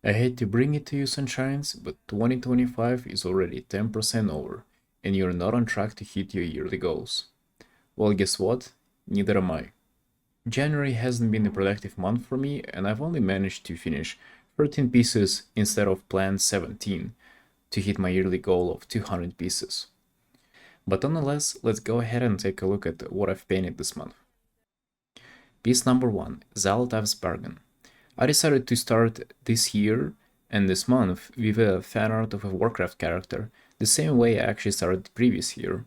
I hate to bring it to you, Sunshines, but 2025 is already 10% over, and you're not on track to hit your yearly goals. Well, guess what? Neither am I. January hasn't been a productive month for me, and I've only managed to finish 13 pieces instead of planned 17 to hit my yearly goal of 200 pieces. But nonetheless, let's go ahead and take a look at what I've painted this month. Piece number 1, Zalotov's Bargain. I decided to start this year and this month with a fan art of a Warcraft character, the same way I actually started the previous year.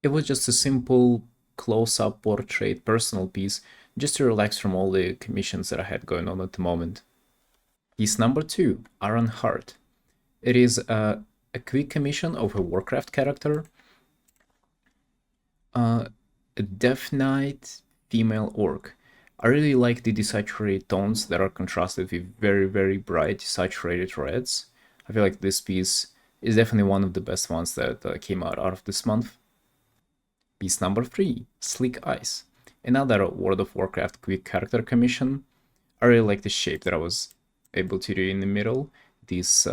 It was just a simple close-up portrait personal piece just to relax from all the commissions that I had going on at the moment. Piece number 2, Aaron Hart. It is a quick commission of a Warcraft character, a Death Knight female orc. I really like the desaturated tones that are contrasted with very, very bright saturated reds. I feel like this piece is definitely one of the best ones that came out of this month. Piece number 3, Slick Eyes. Another World of Warcraft quick character commission. I really like the shape that I was able to do in the middle. These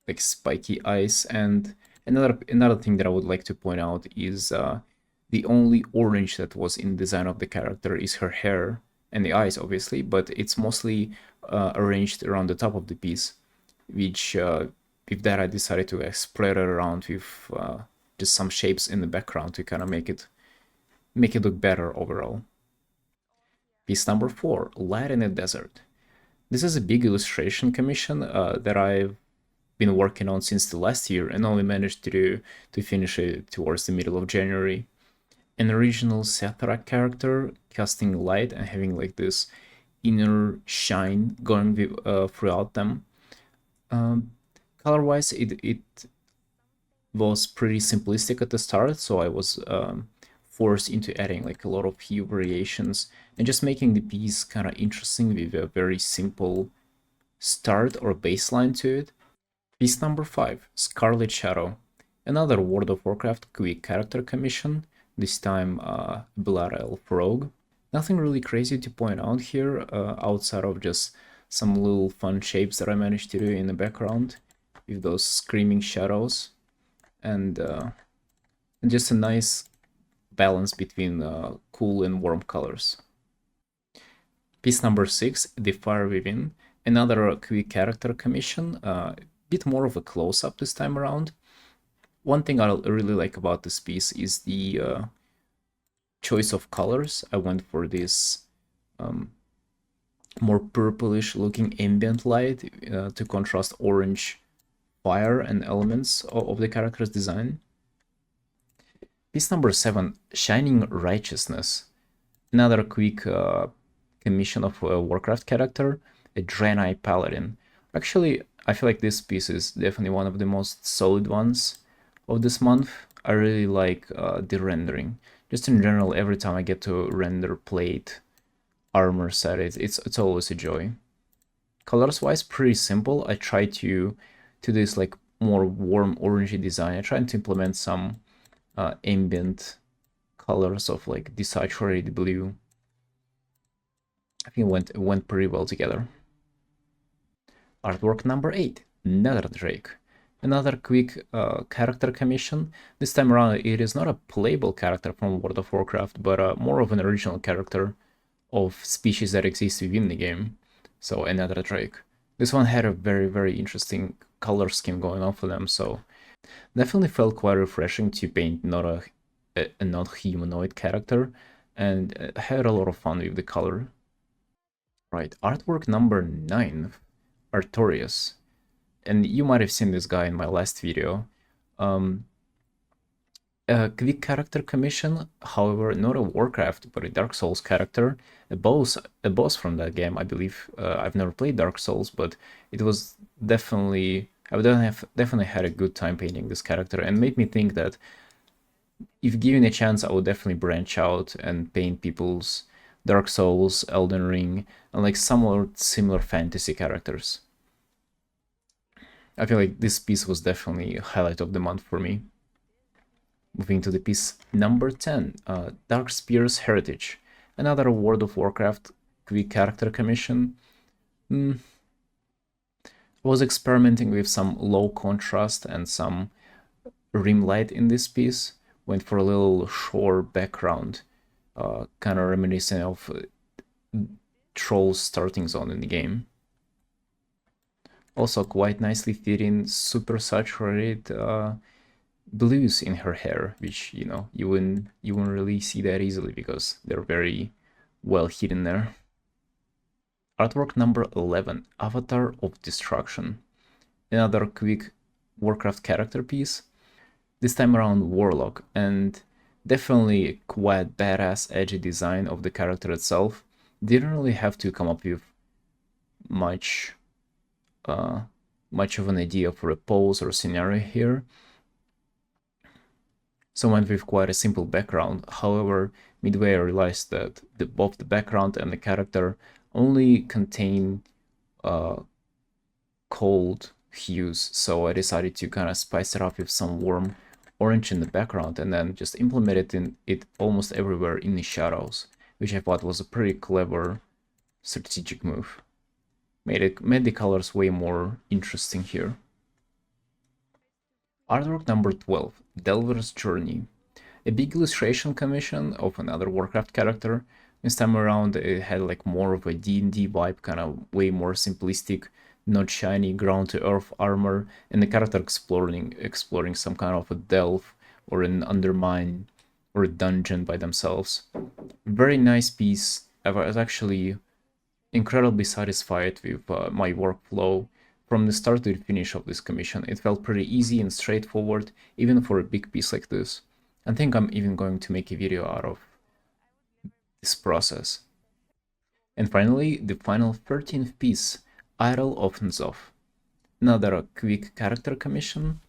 like spiky eyes. And another thing that I would like to point out is the only orange that was in the design of the character is her hair and the eyes, obviously, but it's mostly arranged around the top of the piece, which with that I decided to spread it around with just some shapes in the background to kind of make it look better overall. Piece number 4, Light in the Desert. This is a big illustration commission that I've been working on since the last year and only managed to finish it towards the middle of January. An original Sethrak character casting light and having like this inner shine going throughout them. Color-wise, it was pretty simplistic at the start, so I was forced into adding like a lot of hue variations and just making the piece kind of interesting with a very simple start or baseline to it. Piece number 5, Scarlet Shadow. Another World of Warcraft quick character commission, this time Blood Elf Rogue. Nothing really crazy to point out here, outside of just some little fun shapes that I managed to do in the background with those screaming shadows, and just a nice balance between cool and warm colors. Piece number 6, The Fire Within. Another quick character commission, bit more of a close-up this time around. One thing I really like about this piece is the choice of colors. I went for this more purplish looking ambient light to contrast orange fire and elements of the character's design. Piece number 7, Shining Righteousness. Another quick commission of a Warcraft character, a Draenei Paladin. Actually, I feel like this piece is definitely one of the most solid ones of this month. I really like the rendering. Just in general, every time I get to render plate, armor set, it's always a joy. Colors wise, pretty simple. I try to do this like more warm orangey design. I try to implement some ambient colors of like desaturated blue. I think it went pretty well together. Artwork number 8, Nether Drake. Another quick character commission. This time around, it is not a playable character from World of Warcraft, but more of an original character of species that exist within the game. So a Nether Drake. This one had a very, very interesting color scheme going on for them, so definitely felt quite refreshing to paint not a non-humanoid character, and had a lot of fun with the color. Right, artwork number 9, Artorias. And you might have seen this guy in my last video. A quick character commission, however, not a Warcraft, but a Dark Souls character. A boss from that game, I believe. I've never played Dark Souls, but it was definitely... I would definitely had a good time painting this character, and made me think that if given a chance, I would definitely branch out and paint people's Dark Souls, Elden Ring, and like somewhat similar fantasy characters. I feel like this piece was definitely a highlight of the month for me. Moving to the piece number 10, Dark Spear's Heritage. Another World of Warcraft quick character commission. I was experimenting with some low contrast and some rim light in this piece. Went for a little shore background, kind of reminiscent of Troll's starting zone in the game. Also quite nicely fitting, super saturated blues in her hair, which you wouldn't really see that easily because they're very well hidden there. Artwork number 11, Avatar of Destruction. Another quick Warcraft character piece. This time around Warlock, and definitely a quite badass edgy design of the character itself. Didn't really have to come up with much of an idea for a pose or scenario here. So went with quite a simple background. However, midway I realized that both the background and the character only contain cold hues, so I decided to kind of spice it up with some warm orange in the background and then just implemented it almost everywhere in the shadows, which I thought was a pretty clever strategic move. Made the colors way more interesting here. Artwork number 12, Delver's Journey. A big illustration commission of another Warcraft character. This time around it had like more of a D&D vibe, kind of way more simplistic, not shiny, ground-to-earth armor, and the character exploring some kind of a delve or an undermine or a dungeon by themselves. Very nice piece. I was actually incredibly satisfied with my workflow from the start to the finish of this commission. It felt pretty easy and straightforward, even for a big piece like this. I think I'm even going to make a video out of this process. And finally, the final 13th piece, Idol of N'Zoth. Another quick character commission.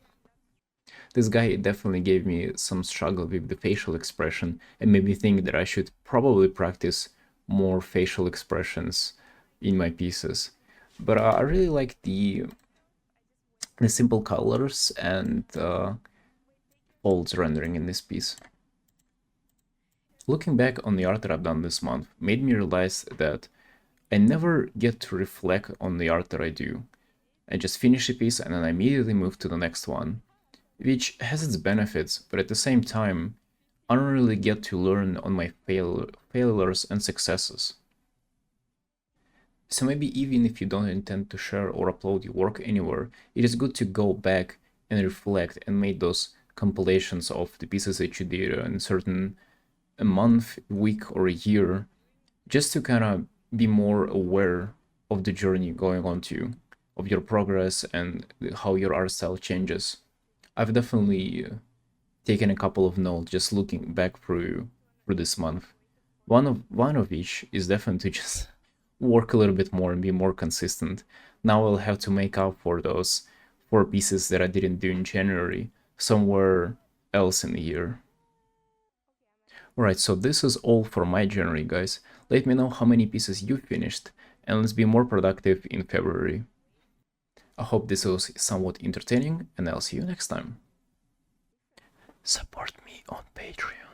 This guy definitely gave me some struggle with the facial expression and made me think that I should probably practice more facial expressions in my pieces. But I really like the simple colors and folds rendering in this piece. Looking back on the art that I've done this month made me realize that I never get to reflect on the art that I do. I just finish a piece and then I immediately move to the next one, which has its benefits, but at the same time, I don't really get to learn on my failures and successes. So maybe even if you don't intend to share or upload your work anywhere, it is good to go back and reflect and make those compilations of the pieces that you did in a month, week, or a year, just to kind of be more aware of the journey going on to, of your progress and how your art style changes. I've definitely taken a couple of notes just looking back through this month. One of which is definitely just work a little bit more and be more consistent. Now I'll have to make up for those 4 pieces that I didn't do in January somewhere else in the year. Alright, so this is all for my January, guys. Let me know how many pieces you finished, and let's be more productive in February. I hope this was somewhat entertaining, and I'll see you next time. Support me on Patreon.